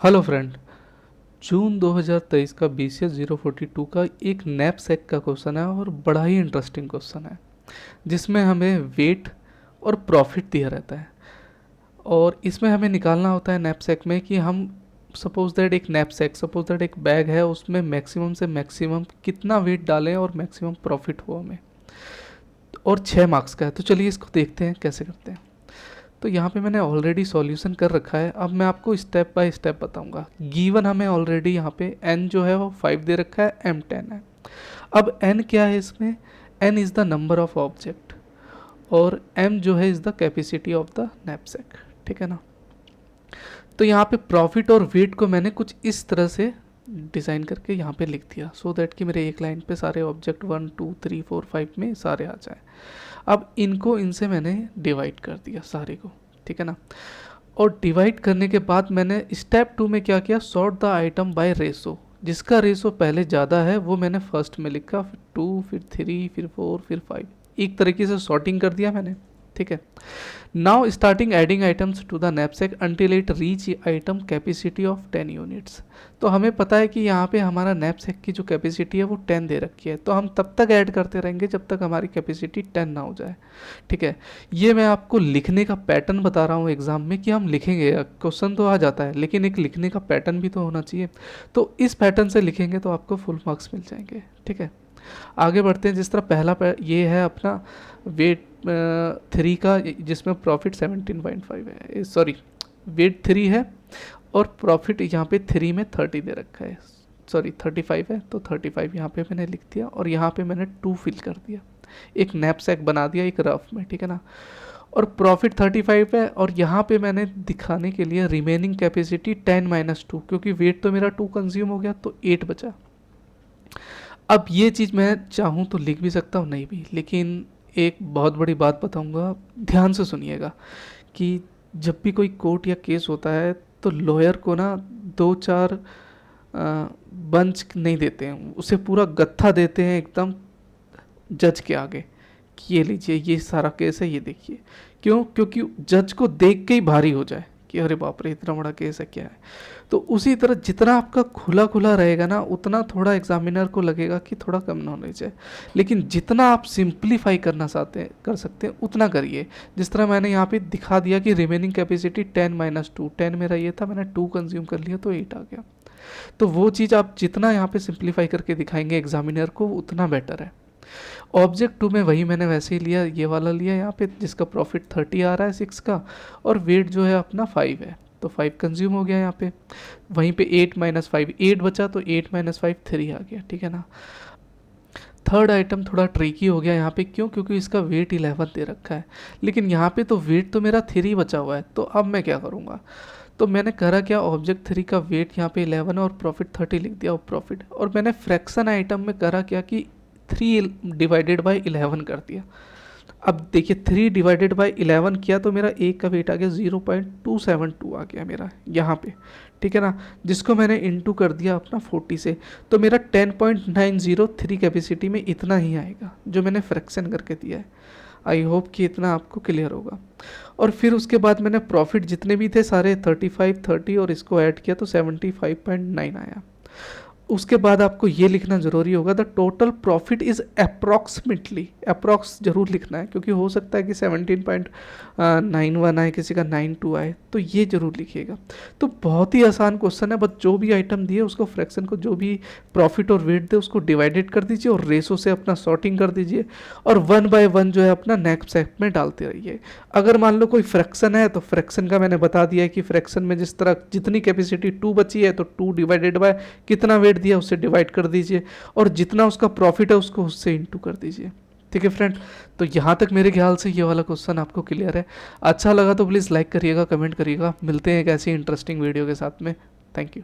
Hello friend, जून 2023 का BCS 042 का एक नैपसैक का क्वेश्चन है और बड़ा ही इंटरेस्टिंग क्वेश्चन है जिसमें हमें वेट और प्रॉफिट दिया रहता है। और इसमें हमें निकालना होता है नैपसैक में कि हम सपोज दैट एक बैग है, उसमें मैक्सिमम से मैक्सिमम कितना वेट डालें और मैक्सिमम प्रॉफिट हो हमें। और 6 मार्क्स का है, तो चलिए इसको देखते हैं कैसे करते हैं। तो यहाँ पे मैंने ऑलरेडी सॉल्यूशन कर रखा है, अब मैं आपको स्टेप बाय स्टेप बताऊंगा। गिवन हमें ऑलरेडी यहाँ पे n जो है वो 5 दे रखा है, m 10 है। अब n क्या है इसमें? n is the number of object और m जो है is the capacity of the knapsack, ठीक है ना। तो यहाँ पे प्रॉफिट और वेट को मैंने कुछ इस तरह से डिज़ाइन करके यहाँ पे लिख दिया, सो दैट कि मेरे एक लाइन पे सारे ऑब्जेक्ट 1 2 3 4 5 में सारे आ जाए। अब इनको इनसे मैंने डिवाइड कर दिया सारे को, ठीक है ना। और डिवाइड करने के बाद मैंने स्टेप 2 में क्या किया, sort the item by ratio. जिसका रेशो पहले ज़्यादा है वो मैंने फर्स्ट में लिखा, फिर 2 फिर 3 फिर 4 फिर 5, एक तरीके से सॉर्टिंग कर दिया मैंने, ठीक है। Now starting adding items to the knapsack until it reach item capacity of 10 units. तो हमें पता है कि यहाँ पे हमारा नैपसैक की जो कैपेसिटी है वो 10 दे रखी है, तो हम तब तक ऐड करते रहेंगे जब तक हमारी कैपेसिटी 10 ना हो जाए, ठीक है। ये मैं आपको लिखने का पैटर्न बता रहा हूँ एग्जाम में कि हम लिखेंगे, क्वेश्चन तो आ जाता है लेकिन एक लिखने का पैटर्न भी तो होना चाहिए। तो इस पैटर्न से लिखेंगे तो आपको फुल मार्क्स मिल जाएंगे, ठीक है। आगे बढ़ते हैं। जिस तरह ये है अपना वेट 3 का, जिसमें प्रॉफिट 17.5 है, सॉरी वेट 3 है और प्रॉफिट यहाँ पे 3 में 30 दे रखा है, सॉरी 35 है, तो 35 यहाँ पे मैंने लिख दिया और यहाँ पे मैंने 2 फिल कर दिया, एक नैपसैक बना दिया एक रफ में, ठीक है ना। और प्रॉफिट 35 है और यहाँ पे मैंने दिखाने के लिए रिमेनिंग कैपेसिटी 10-2, क्योंकि वेट तो मेरा 2 कंज्यूम हो गया तो 8 बचा। अब ये चीज़ मैं चाहूँ तो लिख भी सकता हूँ, नहीं भी, लेकिन एक बहुत बड़ी बात बताऊँगा, ध्यान से सुनिएगा कि जब भी कोई कोर्ट या केस होता है तो लॉयर को ना 2-4 बंच नहीं देते हैं, उसे पूरा गत्था देते हैं एकदम जज के आगे कि ये लीजिए, ये सारा केस है, ये देखिए। क्यों? क्योंकि जज को देख के ही भारी हो जाए कि अरे बाप रे इतना बड़ा केस है, क्या है। तो उसी तरह जितना आपका खुला खुला रहेगा ना, उतना थोड़ा एग्जामिनर को लगेगा कि थोड़ा कम नॉलेज है, लेकिन जितना आप सिंप्लीफाई करना चाहते हैं कर सकते हैं उतना करिए। जिस तरह मैंने यहाँ पे दिखा दिया कि रिमेनिंग कैपेसिटी 10-2, 10 मेरा ये था, मैंने 2 कंज्यूम कर लिया तो 8 आ गया। तो वो चीज़ आप जितना यहाँ पे सिंप्लीफाई करके दिखाएंगे एग्जामिनर को उतना बेटर है। ऑब्जेक्ट 2 में वही मैंने वैसे ही लिया, ये वाला लिया यहाँ पे, जिसका प्रॉफिट 30 आ रहा है 6 का, और वेट जो है अपना 5 है, तो 5 कंज्यूम हो गया यहाँ पे। वहीं पे 8-5 8 बचा, तो 8-5 3 आ गया, ठीक है ना। थर्ड आइटम थोड़ा ट्रिकी हो गया यहाँ पे, क्यों? क्योंकि इसका वेट 11 दे रखा है, लेकिन यहाँ पे तो वेट तो मेरा 3 बचा हुआ है, तो अब मैं क्या करूँगा। तो मैंने करा क्या, ऑब्जेक्ट 3 का वेट यहाँ पे 11 और प्रॉफिट 30 लिख दिया, और प्रॉफिट, और मैंने फ्रैक्शन आइटम में करा क्या कि 3 डिवाइडेड बाई 11 कर दिया। अब देखिए 3 डिवाइडेड बाई 11 किया तो मेरा एक का वेट आ गया 0.272 आ गया मेरा यहाँ पे, ठीक है ना। जिसको मैंने इनटू कर दिया अपना 40 से, तो मेरा 10.903 कैपेसिटी में इतना ही आएगा जो मैंने फ्रैक्शन करके दिया है। आई होप कि इतना आपको क्लियर होगा। और फिर उसके बाद मैंने प्रॉफिट जितने भी थे सारे 35 30 और इसको ऐड किया तो 75.9 आया। उसके बाद आपको ये लिखना ज़रूरी होगा, the total profit is approximately, approx जरूर लिखना है क्योंकि हो सकता है कि 17.91 आए, किसी का 92 आए, तो ये जरूर लिखिएगा। तो बहुत ही आसान क्वेश्चन है, बस जो भी आइटम दिए उसको फ्रैक्शन को, जो भी प्रॉफिट और वेट दे उसको डिवाइडेड कर दीजिए और रेशो से अपना सॉर्टिंग कर दीजिए, और 1 बाय 1 जो है अपना नैपसैक में डालते रहिए। अगर मान लो कोई फ्रैक्शन है तो फ्रैक्शन का मैंने बता दिया है कि फ्रैक्शन में जिस तरह जितनी कैपेसिटी 2 बची है तो 2 डिवाइडेड बाय कितना वेट दिया उससे डिवाइड कर दीजिए, और जितना उसका प्रॉफिट है उसको उससे इनटू कर दीजिए, ठीक है फ्रेंड। तो यहाँ तक मेरे ख्याल से ये वाला क्वेश्चन आपको क्लियर है। अच्छा लगा तो प्लीज़ लाइक करिएगा, कमेंट करिएगा। मिलते हैं एक ऐसी इंटरेस्टिंग वीडियो के साथ में। Thank you.